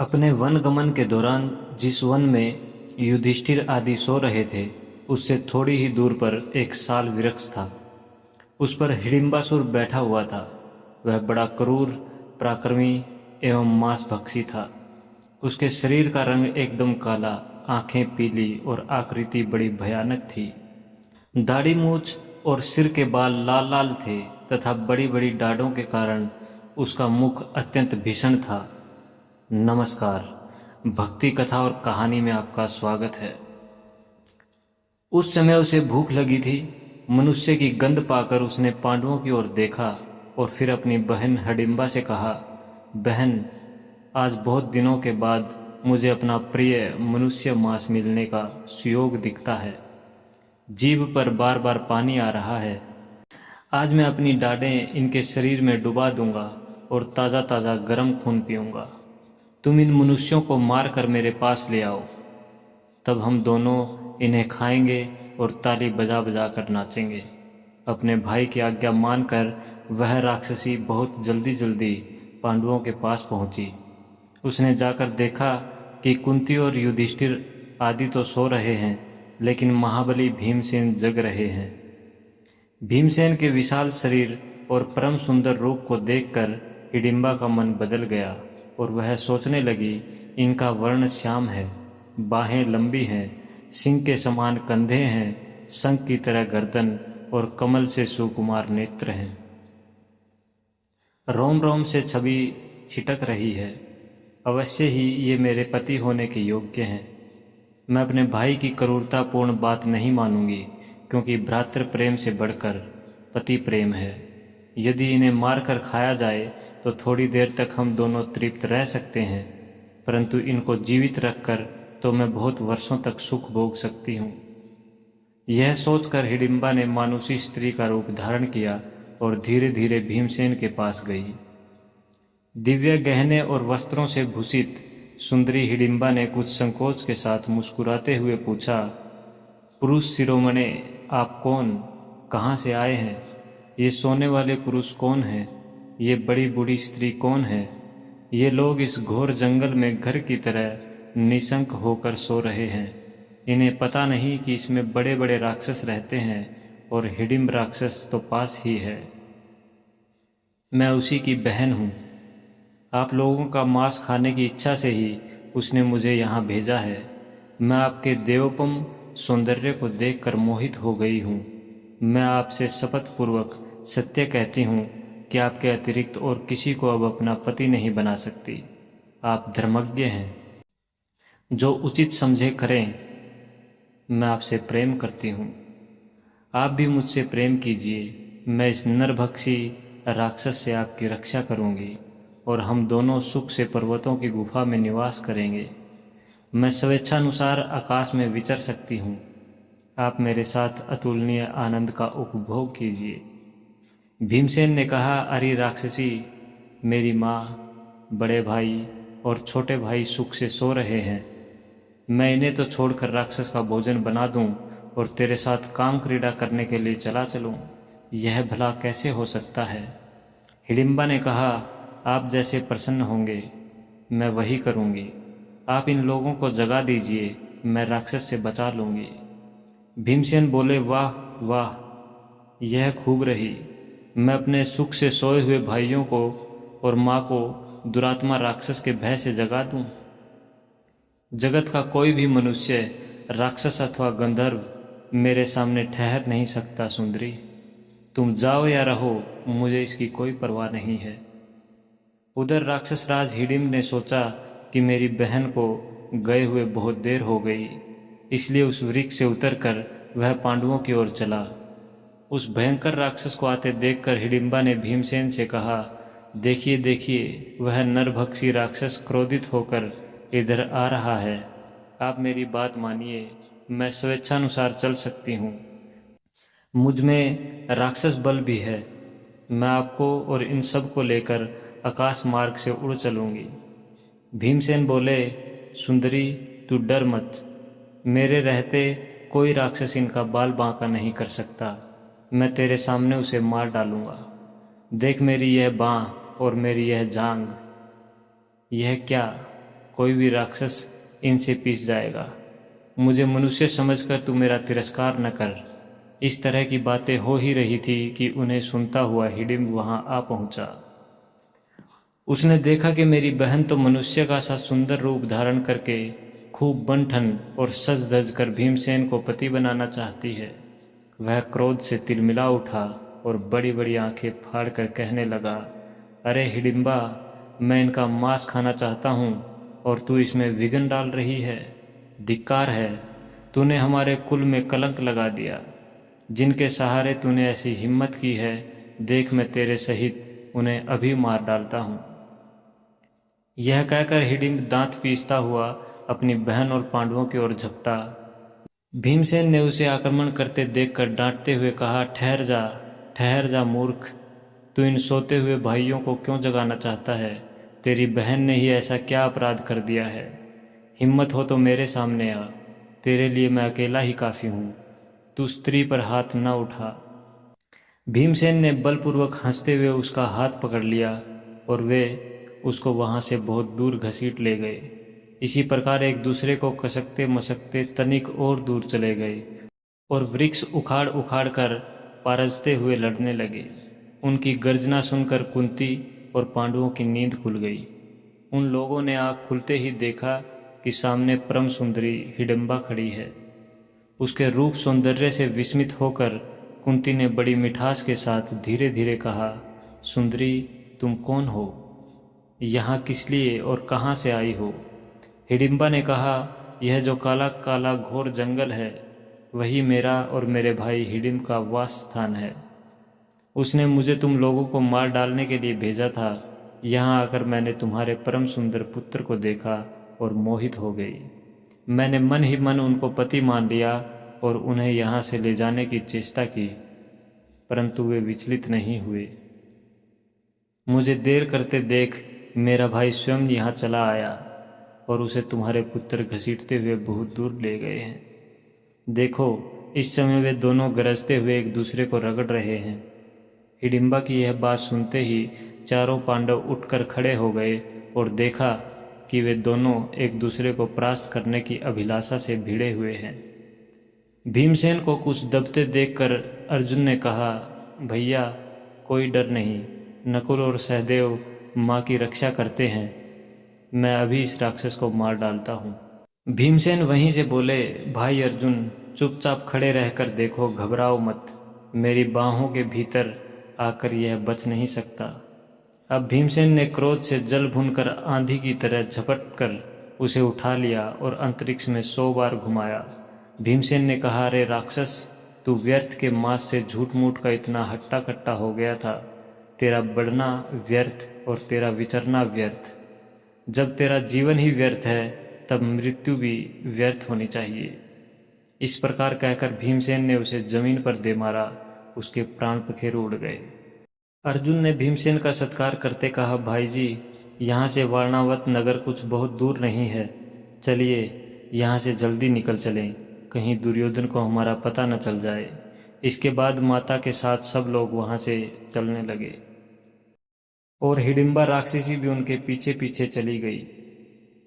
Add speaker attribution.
Speaker 1: अपने वन गमन के दौरान जिस वन में युधिष्ठिर आदि सो रहे थे, उससे थोड़ी ही दूर पर एक साल वृक्ष था। उस पर हिडिंबासुर बैठा हुआ था। वह बड़ा क्रूर, पराक्रमी एवं मांसभक्षी था। उसके शरीर का रंग एकदम काला, आंखें पीली और आकृति बड़ी भयानक थी। दाढ़ी मूछ और सिर के बाल लाल लाल थे तथा बड़ी बड़ी डाढ़ों के कारण उसका मुख अत्यंत भीषण था। नमस्कार, भक्ति कथा और कहानी में आपका स्वागत है। उस समय उसे भूख लगी थी। मनुष्य की गंध पाकर उसने पांडवों की ओर देखा और फिर अपनी बहन हिडिंबा से कहा, बहन, आज बहुत दिनों के बाद मुझे अपना प्रिय मनुष्य मांस मिलने का सुयोग दिखता है। जीभ पर बार बार पानी आ रहा है। आज मैं अपनी डाढ़ें इनके शरीर में डुबा दूंगा और ताज़ा ताज़ा गर्म खून पीऊंगा। तुम इन मनुष्यों को मार कर मेरे पास ले आओ, तब हम दोनों इन्हें खाएंगे और ताली बजा बजा कर नाचेंगे। अपने भाई की आज्ञा मानकर वह राक्षसी बहुत जल्दी जल्दी पांडवों के पास पहुंची। उसने जाकर देखा कि कुंती और युधिष्ठिर आदि तो सो रहे हैं, लेकिन महाबली भीमसेन जग रहे हैं। भीमसेन के विशाल शरीर और परम सुंदर रूप को देखकर हिडिंबा का मन बदल गया और वह सोचने लगी, इनका वर्ण श्याम है, बाहें लंबी हैं, सिंह के समान कंधे हैं, शंख की तरह गर्दन और कमल से सुकुमार नेत्र हैं। रोम रोम से छवि छिटक रही है। अवश्य ही ये मेरे पति होने के योग्य हैं। मैं अपने भाई की क्रूरतापूर्ण बात नहीं मानूंगी, क्योंकि भ्रातृ प्रेम से बढ़कर पति प्रेम है। यदि इन्हें मारकर खाया जाए तो थोड़ी देर तक हम दोनों तृप्त रह सकते हैं, परंतु इनको जीवित रखकर तो मैं बहुत वर्षों तक सुख भोग सकती हूँ। यह सोचकर हिडिंबा ने मानुषी स्त्री का रूप धारण किया और धीरे धीरे भीमसेन के पास गई। दिव्य गहने और वस्त्रों से भूषित सुंदरी हिडिंबा ने कुछ संकोच के साथ मुस्कुराते हुए पूछा, पुरुष शिरोमणे, आप कौन, कहाँ से आए हैं? ये सोने वाले पुरुष कौन हैं? ये बड़ी बूढ़ी स्त्री कौन है? ये लोग इस घोर जंगल में घर की तरह निशंक होकर सो रहे हैं। इन्हें पता नहीं कि इसमें बड़े बड़े राक्षस रहते हैं और हिडिंब राक्षस तो पास ही है। मैं उसी की बहन हूँ। आप लोगों का मांस खाने की इच्छा से ही उसने मुझे यहाँ भेजा है। मैं आपके देवोपम सौंदर्य को देखकर मोहित हो गई हूँ। मैं आपसे शपथ पूर्वक सत्य कहती हूँ कि आपके अतिरिक्त और किसी को अब अपना पति नहीं बना सकती। आप धर्मज्ञ हैं, जो उचित समझे करें। मैं आपसे प्रेम करती हूँ, आप भी मुझसे प्रेम कीजिए। मैं इस नरभक्षी राक्षस से आपकी रक्षा करूँगी और हम दोनों सुख से पर्वतों की गुफा में निवास करेंगे। मैं स्वेच्छानुसार आकाश में विचर सकती हूँ। आप मेरे साथ अतुलनीय आनंद का उपभोग कीजिए। भीमसेन ने कहा, अरे राक्षसी, मेरी माँ, बड़े भाई और छोटे भाई सुख से सो रहे हैं। मैं इन्हें तो छोड़कर राक्षस का भोजन बना दूं और तेरे साथ काम क्रीड़ा करने के लिए चला चलूं? यह भला कैसे हो सकता है? हिडिंबा ने कहा, आप जैसे प्रसन्न होंगे मैं वही करूँगी। आप इन लोगों को जगा दीजिए, मैं राक्षस से बचा लूँगी। भीमसेन बोले, वाह वाह, यह खूब रही। मैं अपने सुख से सोए हुए भाइयों को और माँ को दुरात्मा राक्षस के भय से जगा दूं? जगत का कोई भी मनुष्य, राक्षस अथवा गंधर्व मेरे सामने ठहर नहीं सकता। सुंदरी, तुम जाओ या रहो, मुझे इसकी कोई परवाह नहीं है। उधर राक्षस राज हिडिंब ने सोचा कि मेरी बहन को गए हुए बहुत देर हो गई, इसलिए उस वृक्ष से उतरकर वह पांडवों की ओर चला। उस भयंकर राक्षस को आते देखकर हिडिंबा ने भीमसेन से कहा, देखिए देखिए, वह नरभक्षी राक्षस क्रोधित होकर इधर आ रहा है। आप मेरी बात मानिए, मैं स्वेच्छानुसार चल सकती हूँ। मुझ में राक्षस बल भी है। मैं आपको और इन सब को लेकर आकाश मार्ग से उड़ चलूँगी। भीमसेन बोले, सुंदरी, तू डर मत। मेरे रहते कोई राक्षस इनका बाल बांका नहीं कर सकता। मैं तेरे सामने उसे मार डालूंगा। देख मेरी यह बाँह और मेरी यह जांग। यह क्या, कोई भी राक्षस इनसे पीस जाएगा। मुझे मनुष्य समझकर तू मेरा तिरस्कार न कर। इस तरह की बातें हो ही रही थी कि उन्हें सुनता हुआ हिडिंब वहां आ पहुंचा। उसने देखा कि मेरी बहन तो मनुष्य का सा सुंदर रूप धारण करके खूब बन-ठन और सज धज कर भीमसेन को पति बनाना चाहती है। वह क्रोध से तिलमिला उठा और बड़ी बड़ी आंखें फाड़ कर कहने लगा, अरे हिडिंबा, मैं इनका मांस खाना चाहता हूँ और तू इसमें विघ्न डाल रही है। धिक्कार है, तूने हमारे कुल में कलंक लगा दिया। जिनके सहारे तूने ऐसी हिम्मत की है, देख मैं तेरे सहित उन्हें अभी मार डालता हूँ। यह कहकर हिडिंब दांत पीसता हुआ अपनी बहन और पांडवों की ओर झपटा। भीमसेन ने उसे आक्रमण करते देखकर डांटते हुए कहा, ठहर जा मूर्ख, तू इन सोते हुए भाइयों को क्यों जगाना चाहता है? तेरी बहन ने ही ऐसा क्या अपराध कर दिया है? हिम्मत हो तो मेरे सामने आ, तेरे लिए मैं अकेला ही काफ़ी हूँ। तू स्त्री पर हाथ न उठा। भीमसेन ने बलपूर्वक हंसते हुए उसका हाथ पकड़ लिया और वे उसको वहाँ से बहुत दूर घसीट ले गए। इसी प्रकार एक दूसरे को कसकते मसकते तनिक और दूर चले गए और वृक्ष उखाड़ उखाड़ कर पारजते हुए लड़ने लगे। उनकी गर्जना सुनकर कुंती और पांडवों की नींद खुल गई। उन लोगों ने आँख खुलते ही देखा कि सामने परम सुंदरी हिडिंबा खड़ी है। उसके रूप सौंदर्य से विस्मित होकर कुंती ने बड़ी मिठास के साथ धीरे धीरे कहा, सुंदरी, तुम कौन हो? यहाँ किस लिए और कहाँ से आई हो? हिडिंबा ने कहा, यह जो काला काला घोर जंगल है, वही मेरा और मेरे भाई हिडिंब का वास स्थान है। उसने मुझे तुम लोगों को मार डालने के लिए भेजा था। यहाँ आकर मैंने तुम्हारे परम सुंदर पुत्र को देखा और मोहित हो गई। मैंने मन ही मन उनको पति मान लिया और उन्हें यहाँ से ले जाने की चेष्टा की, परंतु वे विचलित नहीं हुए। मुझे देर करते देख मेरा भाई स्वयं यहाँ चला आया और उसे तुम्हारे पुत्र घसीटते हुए बहुत दूर ले गए हैं। देखो, इस समय वे दोनों गरजते हुए एक दूसरे को रगड़ रहे हैं। हिडिंबा की यह बात सुनते ही चारों पांडव उठकर खड़े हो गए और देखा कि वे दोनों एक दूसरे को परास्त करने की अभिलाषा से भिड़े हुए हैं। भीमसेन को कुछ दबते देखकर अर्जुन ने कहा, भैया, कोई डर नहीं, नकुल और सहदेव माँ की रक्षा करते हैं। मैं अभी इस राक्षस को मार डालता हूँ। भीमसेन वहीं से बोले, भाई अर्जुन, चुपचाप खड़े रहकर देखो, घबराओ मत। मेरी बाहों के भीतर आकर यह बच नहीं सकता। अब भीमसेन ने क्रोध से जल भुनकर आंधी की तरह झपट कर उसे उठा लिया और अंतरिक्ष में 100 बार घुमाया। भीमसेन ने कहा, अरे राक्षस, तू व्यर्थ के मांस से झूठ मूठ का इतना हट्टा कट्टा हो गया था। तेरा बढ़ना व्यर्थ और तेरा विचरना व्यर्थ। जब तेरा जीवन ही व्यर्थ है, तब मृत्यु भी व्यर्थ होनी चाहिए। इस प्रकार कहकर भीमसेन ने उसे जमीन पर दे मारा। उसके प्राण पखेरु उड़ गए। अर्जुन ने भीमसेन का सत्कार करते कहा, भाई जी, यहाँ से वारणावत नगर कुछ बहुत दूर नहीं है। चलिए यहाँ से जल्दी निकल चलें, कहीं दुर्योधन को हमारा पता न चल जाए। इसके बाद माता के साथ सब लोग वहाँ से चलने लगे और हिडिंबा राक्षसी भी उनके पीछे पीछे चली गई।